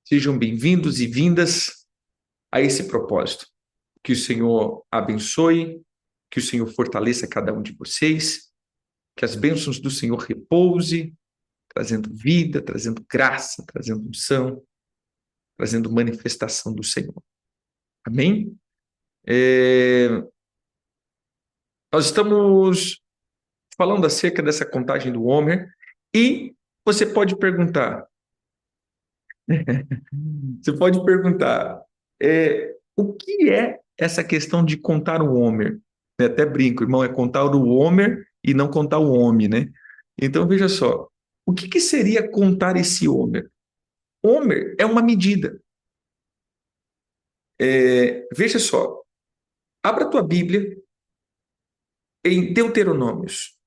Sejam bem-vindos e vindas a esse propósito. Que o Senhor abençoe, que o Senhor fortaleça cada um de vocês, que as bênçãos do Senhor repouse, trazendo vida, trazendo graça, trazendo unção, trazendo manifestação do Senhor. Amém? Nós estamos falando acerca dessa contagem do Homer e você pode perguntar, o que é essa questão de contar o Homer? Eu até brinco, irmão, é contar o Homer e não contar o homem, né? Então, veja só, o que seria contar esse Homer? Homer é uma medida. Veja só, abra a tua Bíblia em Deuteronômios.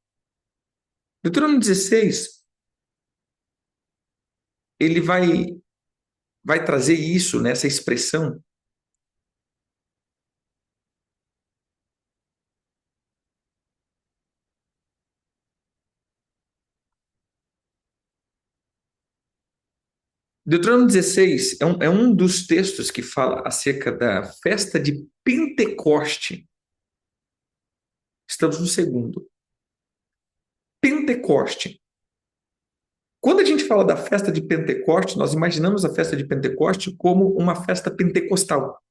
Deuteronômio 16, ele vai trazer isso, né, essa expressão. Deuteronômio 16 é um dos textos que fala acerca da festa de Pentecoste. Estamos no segundo. Pentecoste. Quando a gente fala da festa de Pentecoste, nós imaginamos a festa de Pentecoste como uma festa pentecostal,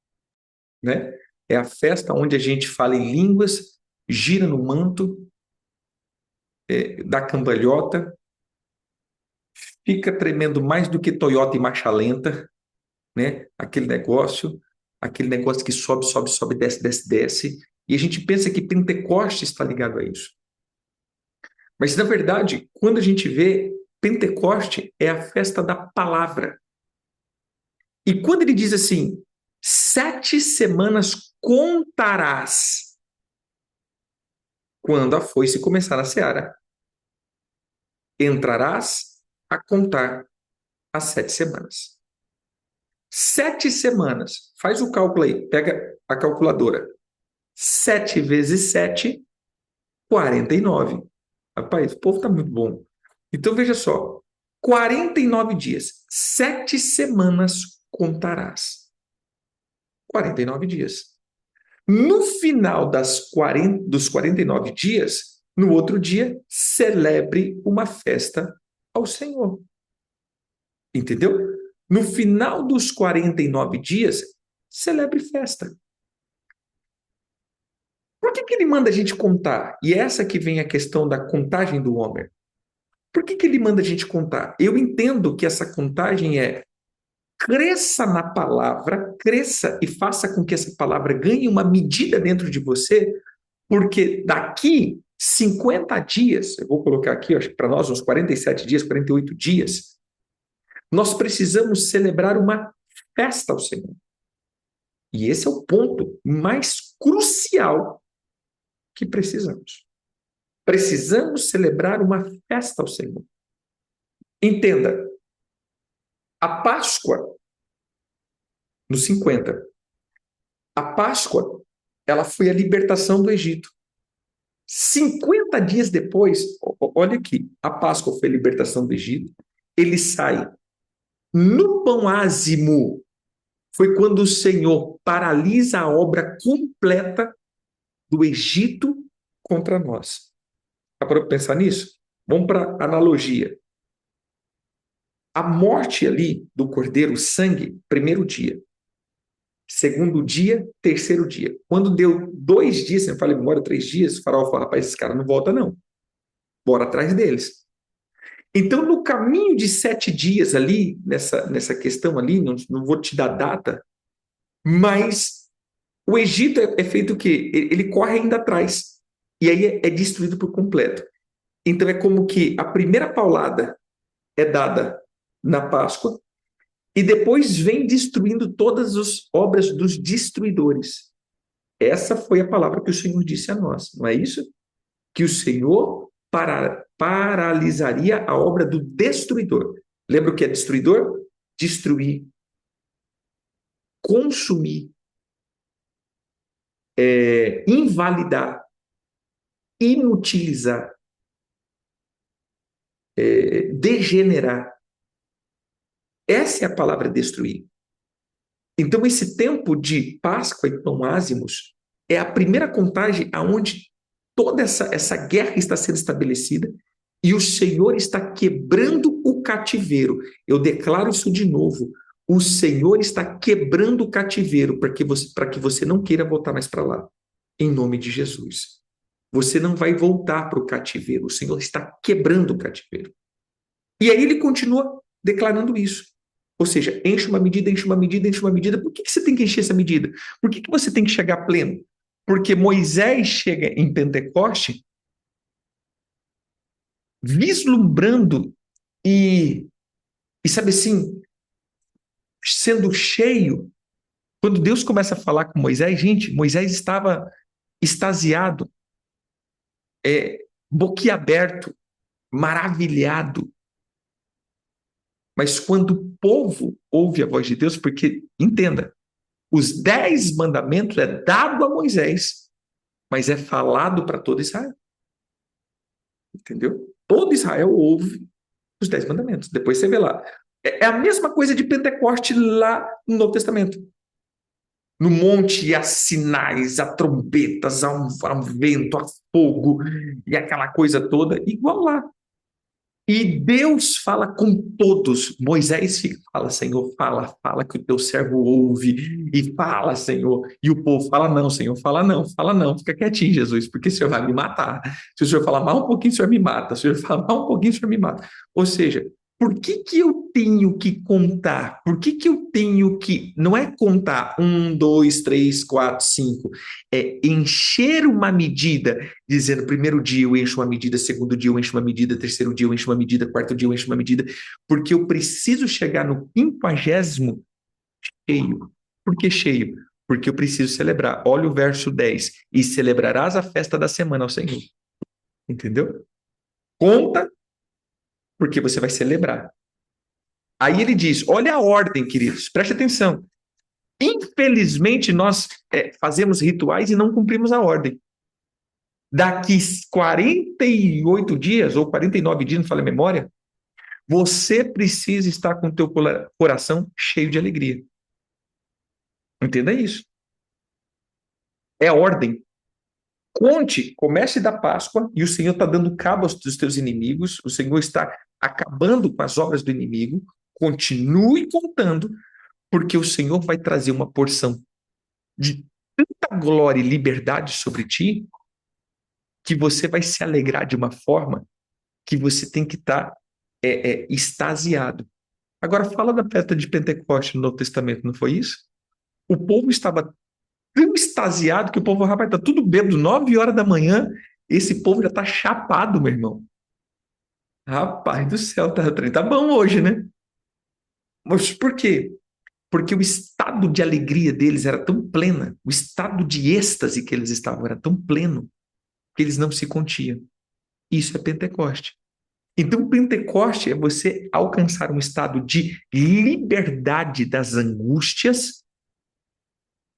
né? É a festa onde a gente fala em línguas, gira no manto, dá cambalhota, fica tremendo mais do que Toyota e marcha lenta, né? Aquele negócio que sobe, sobe, sobe, desce, desce, desce. E a gente pensa que Pentecoste está ligado a isso. Mas, na verdade, quando a gente vê, Pentecoste é a festa da palavra. E quando ele diz assim, 7 semanas contarás quando a foice começar na seara. Entrarás a contar as 7 semanas. 7 semanas. Faz o cálculo aí. Pega a calculadora. 7 vezes 7, 49. Rapaz, o povo está muito bom. Então, veja só. 49 dias. 7 semanas contarás. 49 dias. No final dos 49 dias, no outro dia, celebre uma festa ao Senhor. Entendeu? No final dos 49 dias, celebre festa. Por que ele manda a gente contar? E é essa que vem a questão da contagem do Homer. Por que ele manda a gente contar? Eu entendo que essa contagem é cresça na palavra, cresça e faça com que essa palavra ganhe uma medida dentro de você, porque daqui 50 dias, eu vou colocar aqui, acho que para nós uns 47 dias, 48 dias, nós precisamos celebrar uma festa ao Senhor. E esse é o ponto mais crucial que precisamos. Precisamos celebrar uma festa ao Senhor. Entenda, a Páscoa, no 50, a Páscoa, ela foi a libertação do Egito. 50 dias depois, olha aqui, a Páscoa foi a libertação do Egito, ele sai no pão ázimo, foi quando o Senhor paralisa a obra completa do Egito contra nós. Dá para pensar nisso? Vamos para a analogia. A morte ali do cordeiro, o sangue, primeiro dia. Segundo dia, terceiro dia. Quando deu 2 dias, você fala, demora 3 dias, o faraó fala, rapaz, esse cara não volta não. Bora atrás deles. Então, no caminho de 7 dias ali, nessa questão ali, não vou te dar data, mas o Egito é feito o quê? Ele corre ainda atrás. E aí é destruído por completo. Então é como que a primeira paulada é dada na Páscoa e depois vem destruindo todas as obras dos destruidores. Essa foi a palavra que o Senhor disse a nós, não é isso? Que o Senhor paralisaria a obra do destruidor. Lembra o que é destruidor? Destruir, consumir, invalidar, inutilizar, degenerar. Essa é a palavra destruir. Então, esse tempo de Páscoa e pão ázimos é a primeira contagem aonde toda essa guerra está sendo estabelecida e o Senhor está quebrando o cativeiro. Eu declaro isso de novo. O Senhor está quebrando o cativeiro para que você não queira voltar mais para lá. Em nome de Jesus. Você não vai voltar para o cativeiro. O Senhor está quebrando o cativeiro. E aí ele continua declarando isso. Ou seja, enche uma medida, enche uma medida, enche uma medida. Por que você tem que encher essa medida? Por que você tem que chegar pleno? Porque Moisés chega em Pentecoste vislumbrando e sabe assim, sendo cheio. Quando Deus começa a falar com Moisés, gente, Moisés estava extasiado, boquiaberto, maravilhado. Mas quando o povo ouve a voz de Deus, porque, entenda, os 10 mandamentos é dado a Moisés, mas é falado para todo Israel. Entendeu? Todo Israel ouve os 10 mandamentos. Depois você vê lá. É a mesma coisa de Pentecoste lá no Novo Testamento. No monte há sinais, há trombetas, há um vento, há fogo, e aquela coisa toda, igual lá. E Deus fala com todos. Moisés fala, Senhor, fala, fala que o teu servo ouve. E fala, Senhor. E o povo fala, não, Senhor, fala não. Fica quietinho, Jesus, porque o Senhor vai me matar. Se o Senhor falar mais um pouquinho, o Senhor me mata. Se o Senhor falar mais um pouquinho, o Senhor me mata. Ou seja, por que eu tenho que contar? Por que eu tenho que... Não é contar 1, 2, 3, 4, 5. É encher uma medida, dizendo, primeiro dia eu encho uma medida, segundo dia eu encho uma medida, terceiro dia eu encho uma medida, quarto dia eu encho uma medida, porque eu preciso chegar no 50º cheio. Por que cheio? Porque eu preciso celebrar. Olha o verso 10. E celebrarás a festa da semana ao Senhor. Entendeu? Conta, porque você vai celebrar. Aí ele diz, olha a ordem, queridos, preste atenção. Infelizmente, nós fazemos rituais e não cumprimos a ordem. Daqui 48 dias, ou 49 dias, não falei a memória, você precisa estar com o teu coração cheio de alegria. Entenda isso. É ordem. Conte, comece da Páscoa, e o Senhor está dando cabo dos teus inimigos, o Senhor está acabando com as obras do inimigo, continue contando, porque o Senhor vai trazer uma porção de tanta glória e liberdade sobre ti, que você vai se alegrar de uma forma que você tem que estar extasiado. Agora, fala da festa de Pentecoste no Novo Testamento, não foi isso? O povo estava tão extasiado que o povo, rapaz, está tudo bêbado, 9 horas da manhã, esse povo já está chapado, meu irmão. Rapaz do céu, tá bom hoje, né? Mas por quê? Porque o estado de alegria deles era tão plena, o estado de êxtase que eles estavam era tão pleno, que eles não se continham. Isso é Pentecoste. Então, Pentecoste é você alcançar um estado de liberdade das angústias,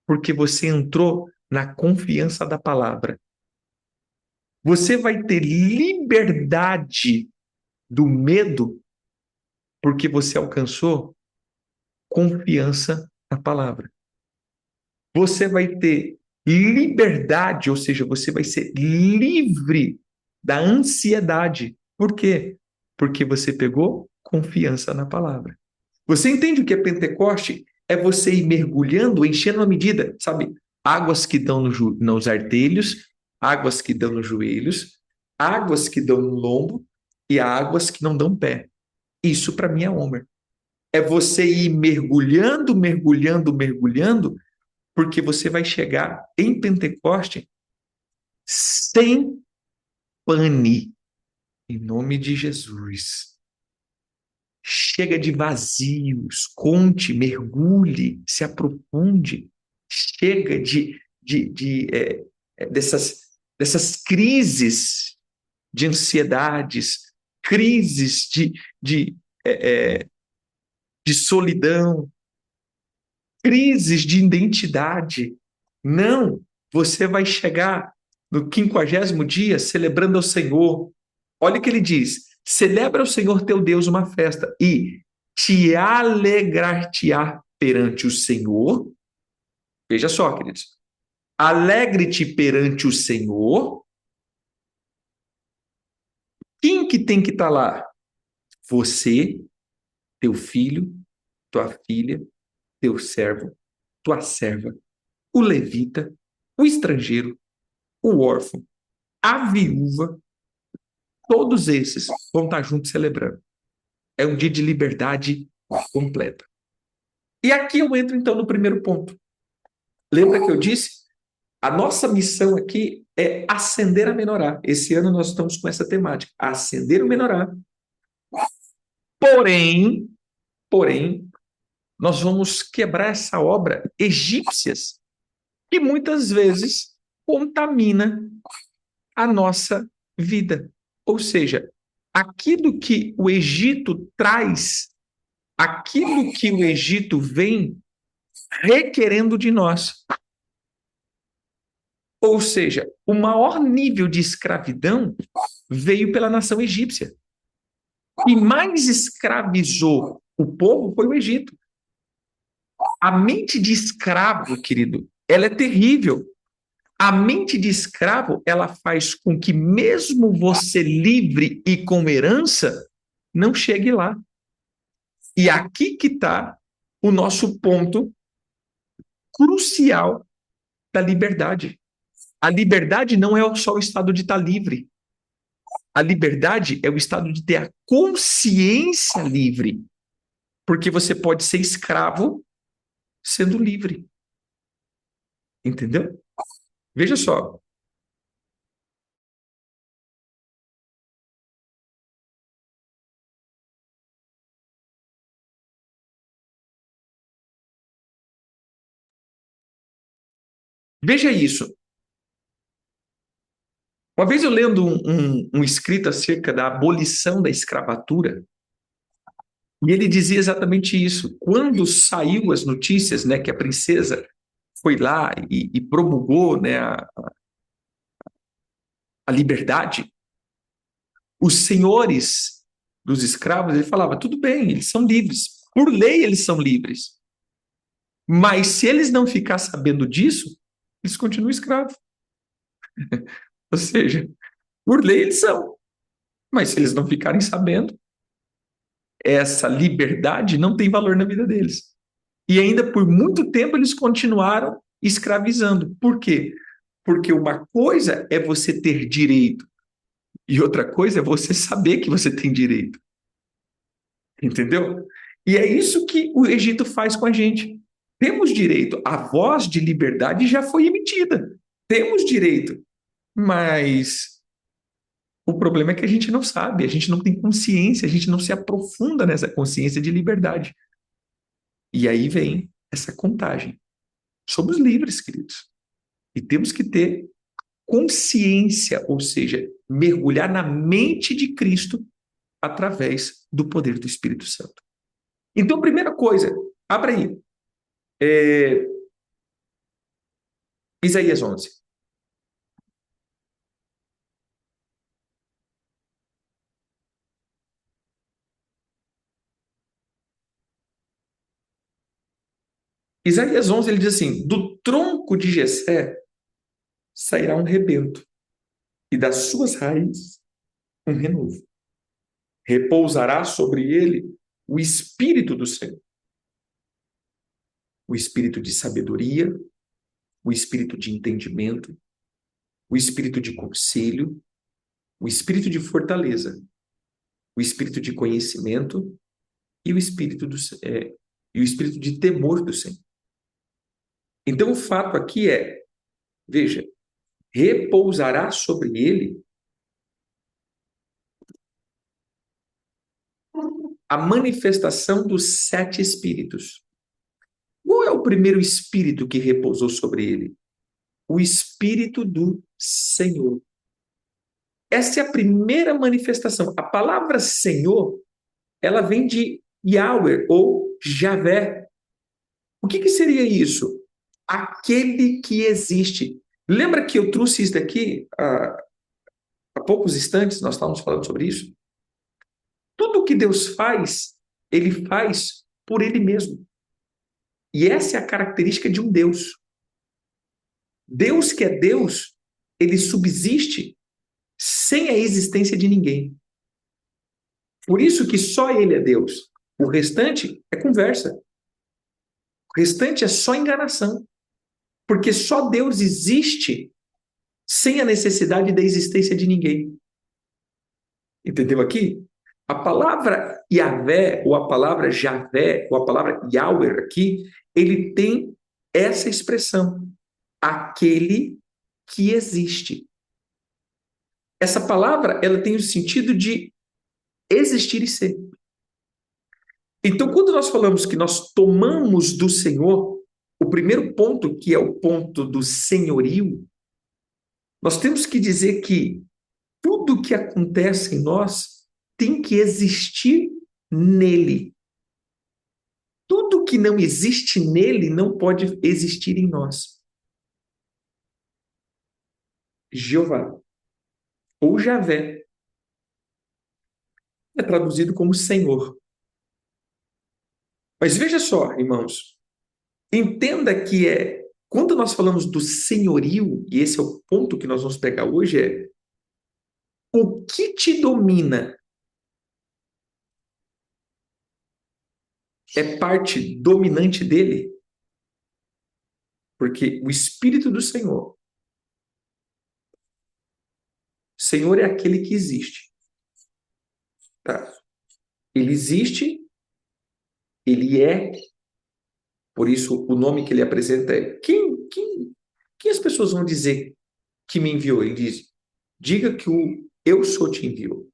porque você entrou na confiança da palavra. Você vai ter liberdade do medo, porque você alcançou confiança na palavra. Você vai ter liberdade, ou seja, você vai ser livre da ansiedade. Por quê? Porque você pegou confiança na palavra. Você entende o que é Pentecoste? É você ir mergulhando, enchendo a medida, sabe? Águas que dão nos artelhos, águas que dão nos joelhos, águas que dão no lombo e águas que não dão pé. Isso para mim é Homer. É você ir mergulhando, mergulhando, mergulhando, porque você vai chegar em Pentecoste sem pane, em nome de Jesus. Chega de vazios, conte, mergulhe, se aprofunde. Chega dessas crises de ansiedades, crises de solidão, crises de identidade. Não, você vai chegar no 50º dia celebrando ao Senhor. Olha o que ele diz: celebra ao Senhor teu Deus uma festa e te alegrar-te-á perante o Senhor. Veja só, queridos. Alegre-te perante o Senhor. Quem que tem que estar lá? Você, teu filho, tua filha, teu servo, tua serva, o levita, o estrangeiro, o órfão, a viúva, todos esses vão estar juntos celebrando. É um dia de liberdade completa. E aqui eu entro então no primeiro ponto. Lembra que eu disse? A nossa missão aqui é acender a menorá. Esse ano nós estamos com essa temática, acender o menorá. Porém, nós vamos quebrar essa obra egípcias que muitas vezes contamina a nossa vida. Ou seja, aquilo que o Egito traz, aquilo que o Egito vem requerendo de nós. Ou seja, o maior nível de escravidão veio pela nação egípcia. E mais escravizou o povo foi o Egito. A mente de escravo, querido, ela é terrível. A mente de escravo, ela faz com que mesmo você livre e com herança, não chegue lá. E aqui que está o nosso ponto crucial da liberdade. A liberdade não é só o estado de estar livre. A liberdade é o estado de ter a consciência livre. Porque você pode ser escravo sendo livre. Entendeu? Veja só. Veja isso. Uma vez eu lendo um escrito acerca da abolição da escravatura, e ele dizia exatamente isso. Quando saiu as notícias, né, que a princesa foi lá e promulgou, né, a liberdade, os senhores dos escravos, ele falava, tudo bem, eles são livres. Por lei, eles são livres. Mas se eles não ficar sabendo disso, eles continuam escravos. Ou seja, por lei eles são. Mas se eles não ficarem sabendo, essa liberdade não tem valor na vida deles. E ainda por muito tempo eles continuaram escravizando. Por quê? Porque uma coisa é você ter direito e outra coisa é você saber que você tem direito. Entendeu? E é isso que o Egito faz com a gente. Temos direito, a voz de liberdade já foi emitida. Temos direito, mas o problema é que a gente não sabe, a gente não tem consciência, a gente não se aprofunda nessa consciência de liberdade. E aí vem essa contagem. Somos livres, queridos. E temos que ter consciência, ou seja, mergulhar na mente de Cristo através do poder do Espírito Santo. Então, primeira coisa, abra aí. Isaías 11. Isaías 11, ele diz assim, do tronco de Jessé sairá um rebento, e das suas raízes um renovo. Repousará sobre ele o Espírito do Senhor, o Espírito de sabedoria, o Espírito de entendimento, o Espírito de conselho, o Espírito de fortaleza, o Espírito de conhecimento e e o Espírito de temor do Senhor. Então, o fato aqui é, veja, repousará sobre ele a manifestação dos 7 Espíritos. Qual é o primeiro Espírito que repousou sobre ele? O Espírito do Senhor. Essa é a primeira manifestação. A palavra Senhor, ela vem de Yahweh ou Javé. O que seria isso? Aquele que existe. Lembra que eu trouxe isso daqui há poucos instantes, nós estávamos falando sobre isso? Tudo que Deus faz ele faz por ele mesmo. E essa é a característica de um Deus. Deus que é Deus, ele subsiste sem a existência de ninguém. Por isso que só ele é Deus. O restante é conversa. O restante é só enganação. Porque só Deus existe sem a necessidade da existência de ninguém. Entendeu aqui? A palavra Yahvé, ou a palavra Javé, ou a palavra Yahweh aqui, ele tem essa expressão, aquele que existe. Essa palavra, ela tem o sentido de existir e ser. Então, quando nós falamos que nós tomamos do Senhor, o primeiro ponto, que é o ponto do senhorio, nós temos que dizer que tudo que acontece em nós tem que existir nele. Tudo que não existe nele não pode existir em nós. Jeová, ou Javé, é traduzido como Senhor. Mas veja só, irmãos, entenda que quando nós falamos do senhorio, e esse é o ponto que nós vamos pegar hoje, o que te domina é parte dominante dele, porque o Espírito do Senhor é aquele que existe. Tá? Ele existe, ele é, por isso o nome que ele apresenta é quem as pessoas vão dizer que me enviou? Ele diz, diga que o eu sou te enviou.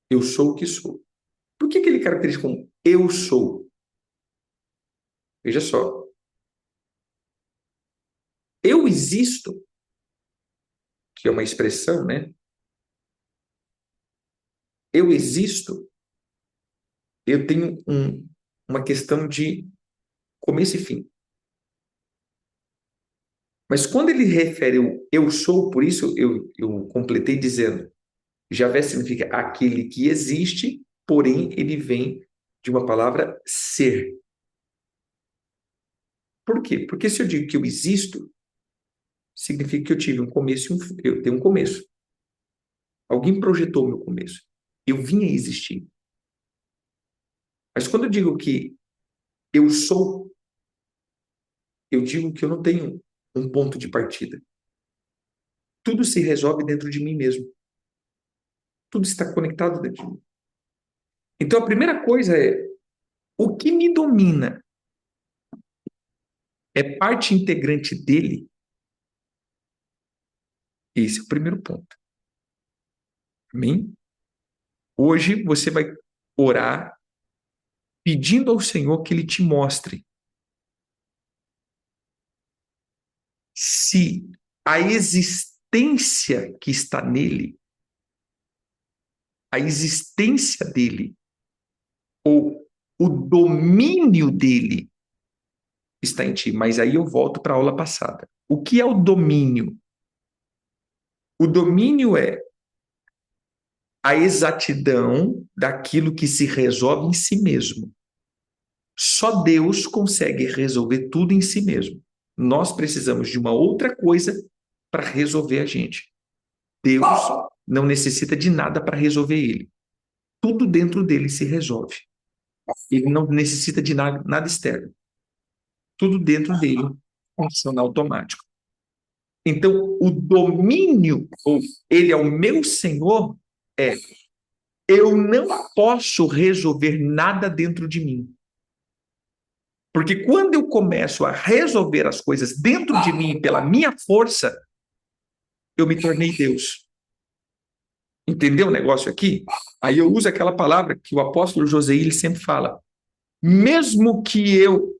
Eu sou o que sou. Por que ele caracteriza como eu sou? Veja só. Eu existo, que é uma expressão, né? Eu existo, eu tenho uma questão de começo e fim. Mas quando ele refere o eu sou, por isso eu completei dizendo, Javé significa aquele que existe, porém ele vem de uma palavra ser. Por quê? Porque se eu digo que eu existo, significa que eu tive um começo e eu tenho um começo. Alguém projetou o meu começo. Eu vim a existir. Mas quando eu digo que eu sou, eu digo que eu não tenho um ponto de partida. Tudo se resolve dentro de mim mesmo. Tudo está conectado dentro de mim. Então a primeira coisa é, o que me domina é parte integrante dele? Esse é o primeiro ponto. Amém? Hoje você vai orar pedindo ao Senhor que ele te mostre se a existência que está nele, a existência dele, ou o domínio dele está em ti. Mas aí eu volto para a aula passada. O que é o domínio? O domínio é a exatidão daquilo que se resolve em si mesmo. Só Deus consegue resolver tudo em si mesmo. Nós precisamos de uma outra coisa para resolver a gente. Deus não necessita de nada para resolver ele. Tudo dentro dele se resolve. Ele não necessita de nada externo. Tudo dentro dele funciona automático. Então, o domínio, ou ele é o meu Senhor, eu não posso resolver nada dentro de mim. Porque quando eu começo a resolver as coisas dentro de mim pela minha força, eu me tornei Deus. Entendeu o negócio aqui? Aí eu uso aquela palavra que o apóstolo Joseí sempre fala. Mesmo que eu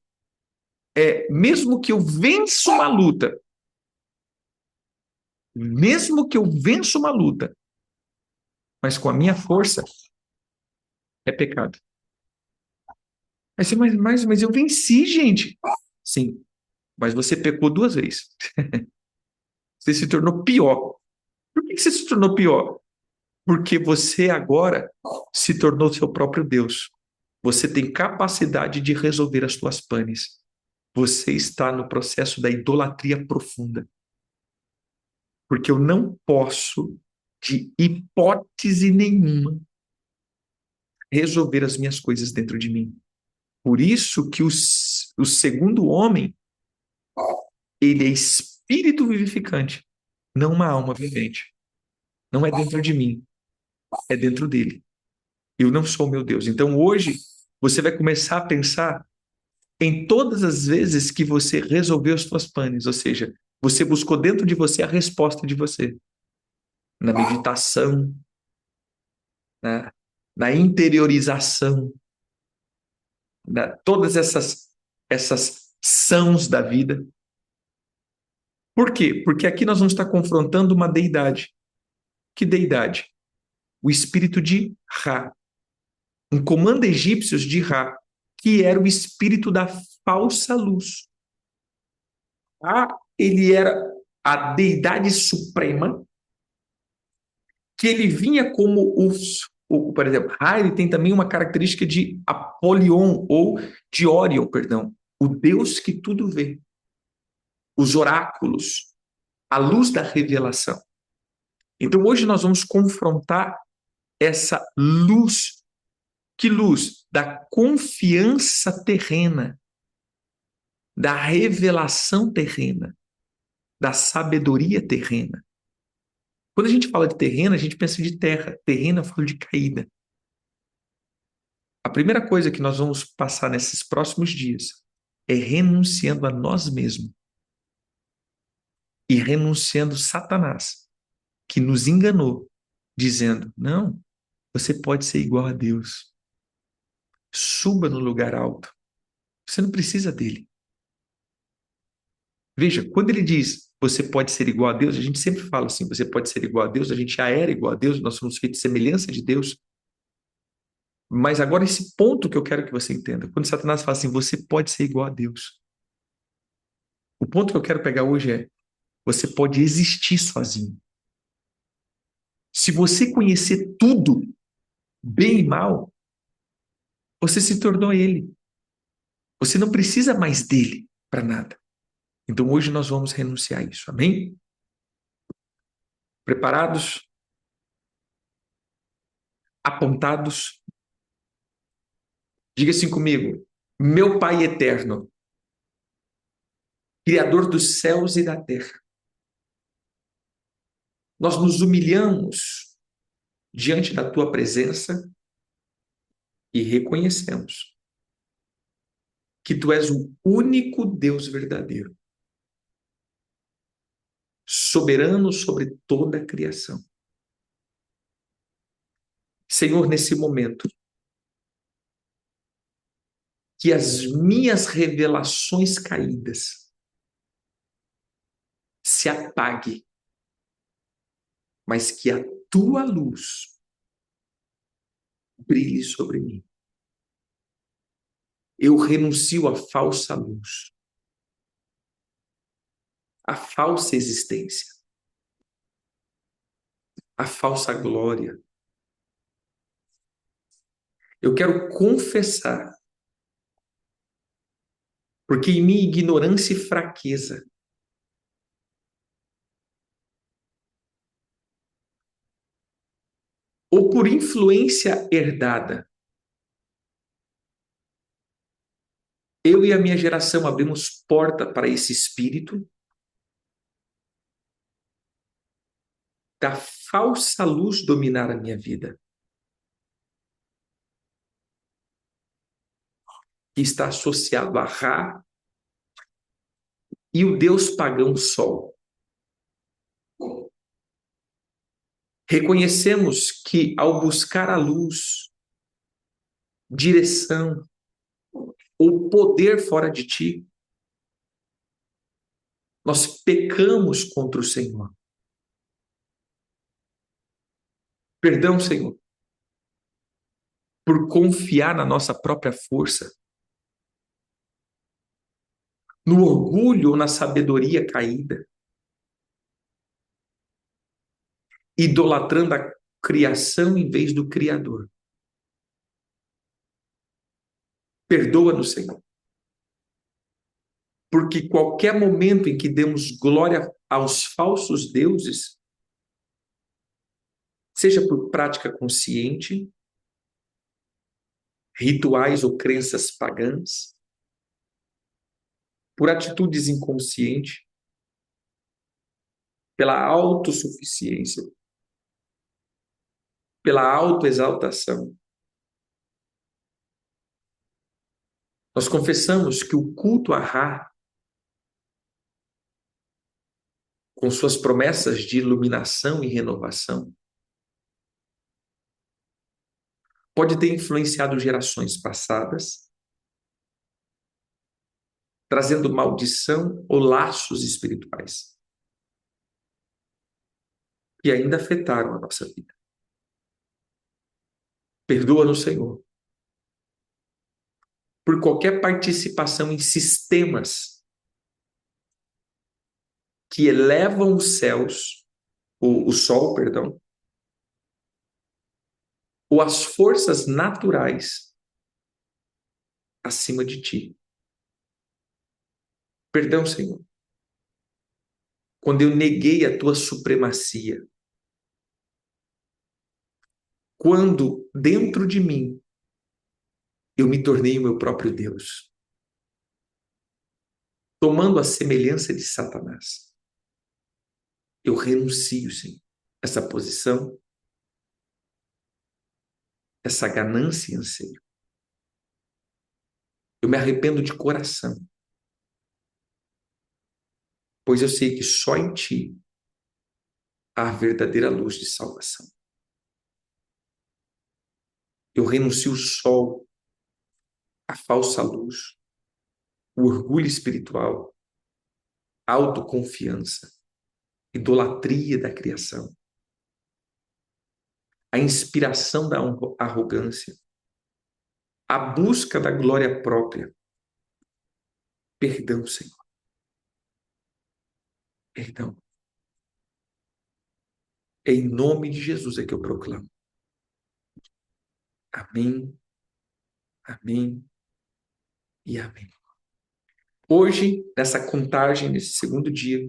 vença uma luta, mesmo que eu vença uma luta, mas com a minha força, é pecado. Mas eu venci, gente. Sim, mas você pecou 2 vezes. Você se tornou pior. Por que você se tornou pior? Porque você agora se tornou seu próprio Deus. Você tem capacidade de resolver as tuas panes. Você está no processo da idolatria profunda. Porque eu não posso, de hipótese nenhuma, resolver as minhas coisas dentro de mim. Por isso que o segundo homem, ele é espírito vivificante, não uma alma vivente. Não é dentro de mim, é dentro dele. Eu não sou meu Deus. Então hoje você vai começar a pensar em todas as vezes que você resolveu as suas panes, ou seja, você buscou dentro de você a resposta de você, na meditação, na, na interiorização, todas essas sãos da vida. Por quê? Porque aqui nós vamos estar confrontando uma deidade. Que deidade? O espírito de Ra, um comando egípcio de Ra, que era o espírito da falsa luz. Ra, ele era a deidade suprema, que ele vinha como por exemplo, Ra, ele tem também uma característica de Apolion, ou de Orion, perdão, o Deus que tudo vê, os oráculos, a luz da revelação. Então hoje nós vamos confrontar essa luz. Que luz? Da confiança terrena, da revelação terrena, da sabedoria terrena. Quando a gente fala de terrena, a gente pensa de terra. Terrena, eu falo de caída. A primeira coisa que nós vamos passar nesses próximos dias é renunciando a nós mesmos e renunciando Satanás, que nos enganou, dizendo: não, você pode ser igual a Deus. Suba no lugar alto. Você não precisa dele. Veja, quando ele diz você pode ser igual a Deus, a gente sempre fala assim, você pode ser igual a Deus, a gente já era igual a Deus, nós somos feitos de semelhança de Deus. Mas agora esse ponto que eu quero que você entenda, quando Satanás fala assim, você pode ser igual a Deus. O ponto que eu quero pegar hoje é, você pode existir sozinho. Se você conhecer tudo, bem e mal, você se tornou ele. Você não precisa mais dele para nada. Então hoje nós vamos renunciar a isso, amém? Preparados? Apontados? Diga assim comigo: meu Pai eterno, Criador dos céus e da terra, nós nos humilhamos diante da tua presença e reconhecemos que tu és o único Deus verdadeiro, soberano sobre toda a criação. Senhor, nesse momento, que as minhas revelações caídas se apaguem, mas que a tua luz brilhe sobre mim. Eu renuncio à falsa luz, à falsa existência, à falsa glória. Eu quero confessar, porque em minha ignorância e fraqueza, ou por influência herdada, eu e a minha geração abrimos porta para esse espírito da falsa luz dominar a minha vida, que está associado a Ra e o deus pagão Sol. Reconhecemos que ao buscar a luz, direção ou poder fora de ti, nós pecamos contra o Senhor. Perdão, Senhor, por confiar na nossa própria força, no orgulho ou na sabedoria caída, idolatrando a criação em vez do Criador. Perdoa-nos, Senhor. Porque qualquer momento em que demos glória aos falsos deuses, seja por prática consciente, rituais ou crenças pagãs, por atitudes inconscientes, pela autossuficiência, pela autoexaltação, nós confessamos que o culto a Ra, com suas promessas de iluminação e renovação, pode ter influenciado gerações passadas, trazendo maldição ou laços espirituais que ainda afetaram a nossa vida. Perdoa-nos, Senhor, por qualquer participação em sistemas que elevam os céus, o sol, perdão, ou as forças naturais acima de ti. Perdão, Senhor, quando eu neguei a tua supremacia, quando dentro de mim eu me tornei o meu próprio Deus, tomando a semelhança de Satanás. Eu renuncio, Senhor, essa posição, essa ganância e anseio. Eu me arrependo de coração, pois eu sei que só em ti há a verdadeira luz de salvação. Eu renuncio o sol, a falsa luz, o orgulho espiritual, a autoconfiança, idolatria da criação, a inspiração da arrogância, a busca da glória própria. Perdão, Senhor. Perdão. Em nome de Jesus é que eu proclamo. Amém, amém e amém. Hoje, nessa contagem, nesse segundo dia,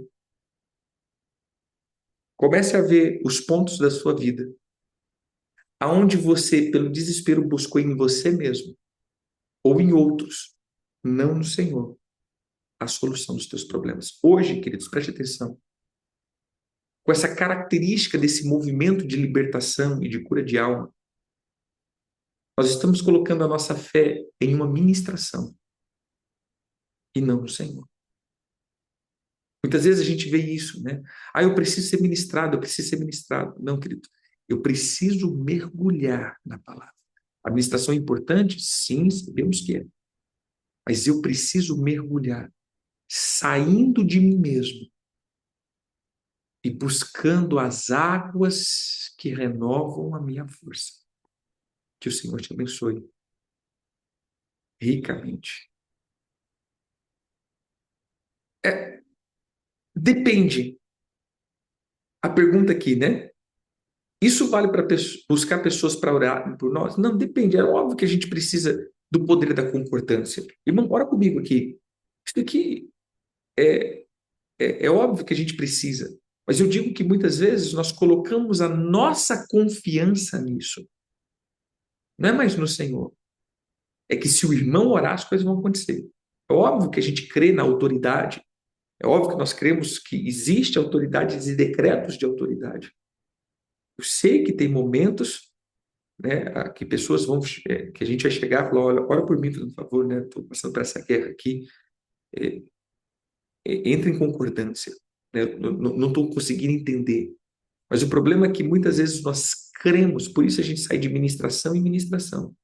comece a ver os pontos da sua vida aonde você, pelo desespero, buscou em você mesmo ou em outros, não no Senhor, a solução dos teus problemas. Hoje, queridos, preste atenção. Com essa característica desse movimento de libertação e de cura de alma, nós estamos colocando a nossa fé em uma ministração e não no Senhor. Muitas vezes a gente vê isso, né? Ah, eu preciso ser ministrado, eu preciso ser ministrado. Não, querido, eu preciso mergulhar na palavra. A ministração é importante? Sim, sabemos que é. Mas eu preciso mergulhar, saindo de mim mesmo e buscando as águas que renovam a minha força. Que o Senhor te abençoe ricamente. Depende. A pergunta aqui, né? Isso vale para buscar pessoas para orar por nós? Não, depende. É óbvio que a gente precisa do poder da concordância. Irmão, ora comigo aqui. Isso aqui é, é óbvio que a gente precisa. Mas eu digo que muitas vezes nós colocamos a nossa confiança nisso. Não é mais no Senhor. É que se o irmão orar, as coisas vão acontecer. É óbvio que a gente crê na autoridade. É óbvio que nós cremos que existe autoridade e decretos de autoridade. Eu sei que tem momentos, né, que pessoas vão, que a gente vai chegar e falar, olha, ora por mim, por favor, né, estou passando por essa guerra aqui, entra em concordância, né, não estou conseguindo entender, mas o problema é que muitas vezes nós cremos, por isso a gente sai de ministração em ministração,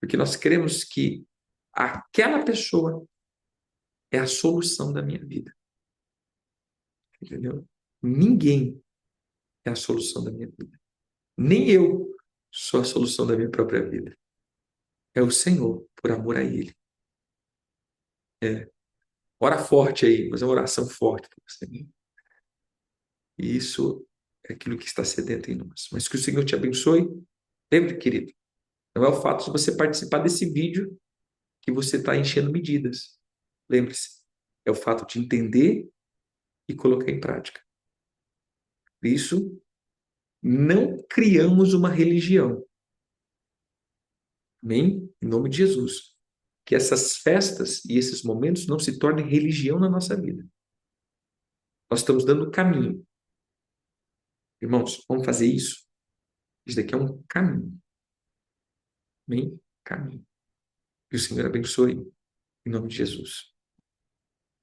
porque nós cremos que aquela pessoa é a solução da minha vida, entendeu? Ninguém é a solução da minha vida, nem eu sou a solução da minha própria vida. É o Senhor, por amor a Ele. É. Ora forte aí, fazer uma oração forte para você. E isso é aquilo que está sedento em nós. Mas que o Senhor te abençoe. Lembre, querido, não é o fato de você participar desse vídeo que você está enchendo medidas. Lembre-se, é o fato de entender e colocar em prática. Por isso, não criamos uma religião. Amém? Em nome de Jesus. Que essas festas e esses momentos não se tornem religião na nossa vida. Nós estamos dando o caminho. Irmãos, vamos fazer isso? Isso daqui é um caminho. Amém? Caminho. Que o Senhor abençoe. Em nome de Jesus.